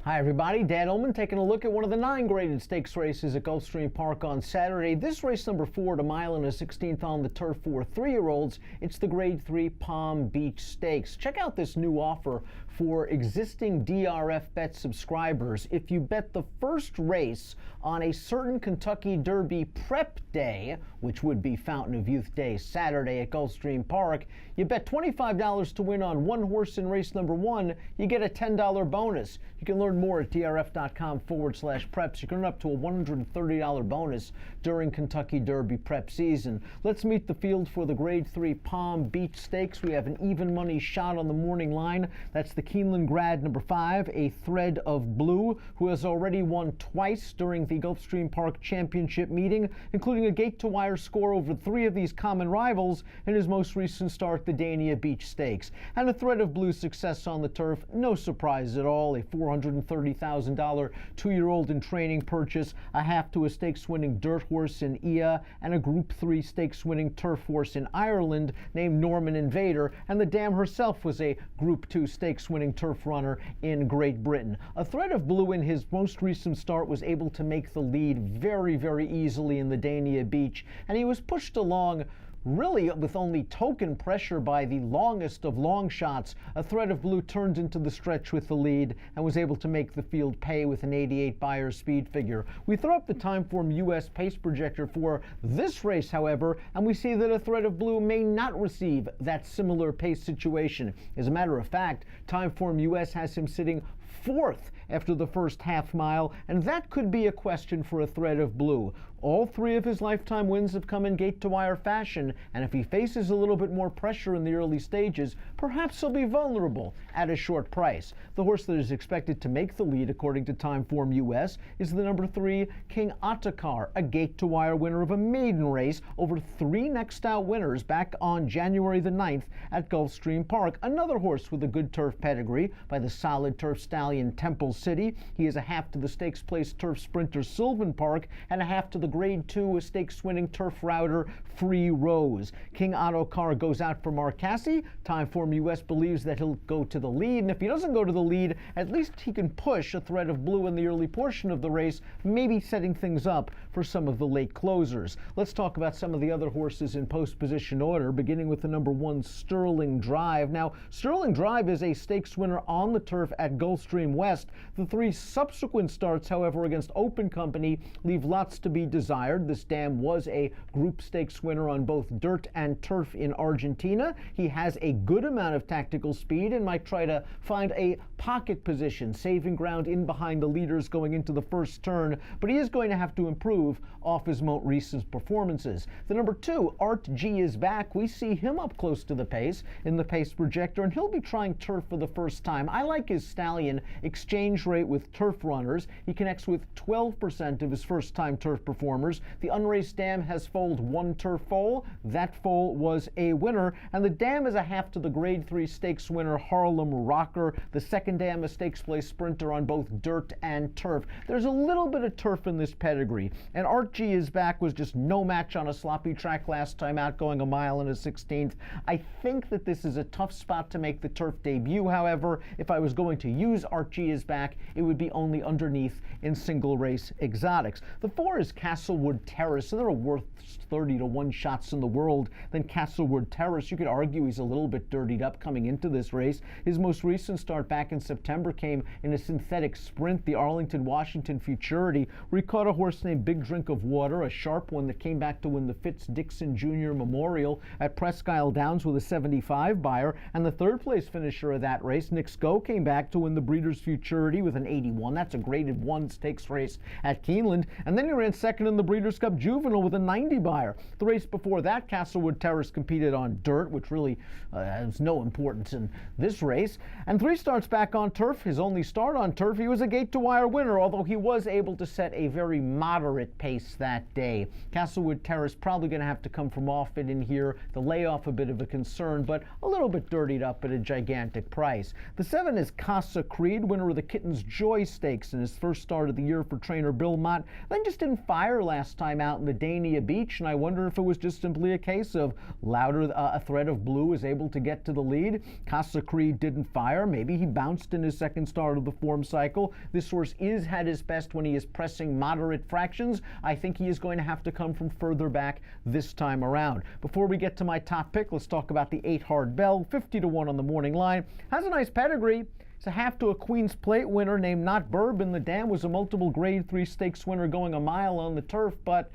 Hi everybody, Dan Illman taking a look at one of the 9 graded stakes races at Gulfstream Park on Saturday. This race number 4 at a mile and a 16th on the turf for 3-year-olds. It's the Grade 3 Palm Beach Stakes. Check out this new offer for existing DRFBet subscribers. If you bet the first race on a certain Kentucky Derby prep day, which would be Fountain of Youth Day Saturday at Gulfstream Park, you bet $25 to win on one horse in race number 1, you get a $10 bonus. You can learn more at drf.com/preps. You can earn up to a $130 bonus during Kentucky Derby prep season. Let's meet the field for the Grade 3 Palm Beach Stakes. We have an even money shot on the morning line. That's the Keeneland grad number 5, a Thread of Blue, who has already won twice during the Gulfstream Park Championship meeting, including a gate-to-wire score over 3 of these common rivals in his most recent start, the Dania Beach Stakes. And a Thread of Blue's success on the turf, no surprise at all, a $430,000 2-year-old in training purchase, a half to a stakes-winning dirt horse in Ia, and a Group 3 stakes-winning turf horse in Ireland named Norman Invader, and the dam herself was a Group 2 stakes-winning turf runner in Great Britain. A Thread of Blue in his most recent start was able to make the lead very, very easily in the Dania Beach, and he was pushed along really with only token pressure by the longest of long shots. A Thread of Blue turned into the stretch with the lead and was able to make the field pay with an 88 Beyer speed figure. We throw up the Timeform US pace projector for this race, however, and we see that a Thread of Blue may not receive that similar pace situation. As a matter of fact, Timeform US has him sitting 4th after the first half mile, and that could be a question for a Thread of Blue. All 3 of his lifetime wins have come in gate-to-wire fashion, and if he faces a little bit more pressure in the early stages, perhaps he'll be vulnerable at a short price. The horse that is expected to make the lead, according to Timeform US, is the number 3 King Ottokar, a gate-to-wire winner of a maiden race over 3 next-out winners back on January the 9th at Gulfstream Park. Another horse with a good turf pedigree by the solid turf stallion Temple City. He is a half to the stakes place turf sprinter Sylvan Park and a half to the Grade 2 stakes-winning turf router Free Rose. King Ottokar goes out for Marcassi. Timeform US believes that he'll go to the lead, and if he doesn't go to the lead, at least he can push a Thread of Blue in the early portion of the race, maybe setting things up for some of the late closers. Let's talk about some of the other horses in post-position order, beginning with the number 1 Sterling Drive. Now, Sterling Drive is a stakes winner on the turf at Gulfstream West. The 3 subsequent starts, however, against Open Company leave lots to be desired. This dam was a Group Stakes winner on both dirt and turf in Argentina. He has a good amount of tactical speed and might try to find a pocket position, saving ground in behind the leaders going into the first turn, but he is going to have to improve off his most recent performances. The number 2, Art G, is back. We see him up close to the pace in the pace projector, and he'll be trying turf for the first time. I like his stallion exchange rate with turf runners. He connects with 12% of his first-time turf performers. The unraced dam has foaled 1 turf foal. That foal was a winner, and the dam is a half to the Grade 3 stakes winner Harlem Rocker. The second dam, a stakes place sprinter on both dirt and turf. There's a little bit of turf in this pedigree, and Art G is back, was just no match on a sloppy track last time out, going a mile and a 16th. I think that this is a tough spot to make the turf debut, however. If I was going to use Art G is back, it would be only underneath in single race exotics. The 4 is Castlewood Terrorist, so there are worth 30-to-1 shots in the world than Castlewood Terrorist. You could argue he's a little bit dirtied up coming into this race. His most recent start back in September came in a synthetic sprint, the Arlington, Washington Futurity, where he caught a horse named Big Drink of Water, a sharp one that came back to win the Fitz-Dixon Jr. Memorial at Presque Isle Downs with a 75 Beyer, and the 3rd place finisher of that race, Nick's Go, came back to win the Breeders' Futurity with an 81. That's a graded 1 stakes race at Keeneland, and then he ran 2nd in the Breeders' Cup Juvenile with a 90 Beyer. The race before that, Castlewood Terrorist competed on dirt, which really has no importance in this race, and 3 starts back on turf. His only start on turf, he was a gate-to-wire winner, although he was able to set a very moderate pace that day. Castlewood Terrorist probably going to have to come from off it in here. The layoff a bit of a concern, but a little bit dirtied up at a gigantic price. The 7 is Casa Creek. Reed, winner of the Kitten's Joy Stakes in his first start of the year for trainer Bill Mott, then just didn't fire last time out in the Dania Beach, and I wonder if it was just simply a case of Louder, a thread of blue, was able to get to the lead. Casa Creed didn't fire. Maybe he bounced in his second start of the form cycle. This horse is at his best when he is pressing moderate fractions. I think he is going to have to come from further back this time around. Before we get to my top pick, let's talk about the 8 Hard Bell, 50-1 on the morning line. Has a nice pedigree. It's a half to a Queen's Plate winner named Not Bourbon. The Dam was a multiple Grade 3 stakes winner going a mile on the turf, but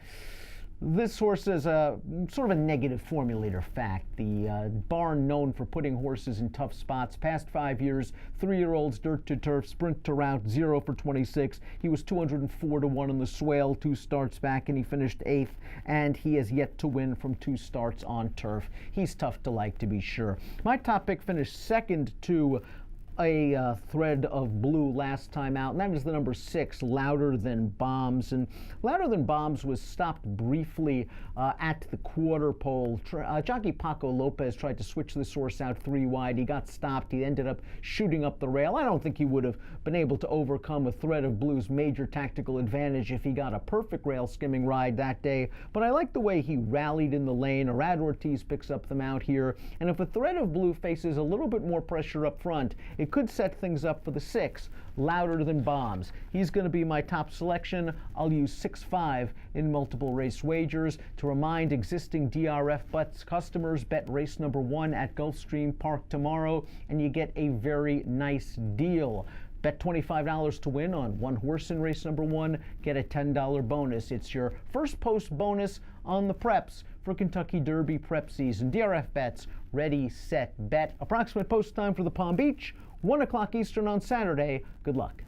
this horse is a sort of a negative formulator fact. The barn known for putting horses in tough spots. Past 5 years, 3-year-olds dirt to turf, sprint to route, 0 for 26. He was 204-1 in the Swale 2 starts back, and he finished 8th, and he has yet to win from 2 starts on turf. He's tough to like, to be sure. My top pick finished second to a thread of blue last time out, and that is the number 6, Louder Than Bombs. And Louder Than Bombs was stopped briefly at the quarter pole. Jockey Paco Lopez tried to switch this horse out 3 wide. He got stopped. He ended up shooting up the rail. I don't think he would have been able to overcome a thread of blue's major tactical advantage if he got a perfect rail skimming ride that day, but I like the way he rallied in the lane. Arad Ortiz picks up the mount here, and if a thread of blue faces a little bit more pressure up front, it could set things up for the 6, Louder Than Bombs. He's going to be my top selection. I'll use 6-5 in multiple race wagers. To remind existing DRF Butts customers, bet race number 1 at Gulfstream Park tomorrow, and you get a very nice deal. Bet $25 to win on one horse in race number 1, get a $10 bonus. It's your first post bonus on the preps for Kentucky Derby prep season. DRF Bets, ready, set, bet. Approximate post time for the Palm Beach, 1 o'clock Eastern on Saturday. Good luck.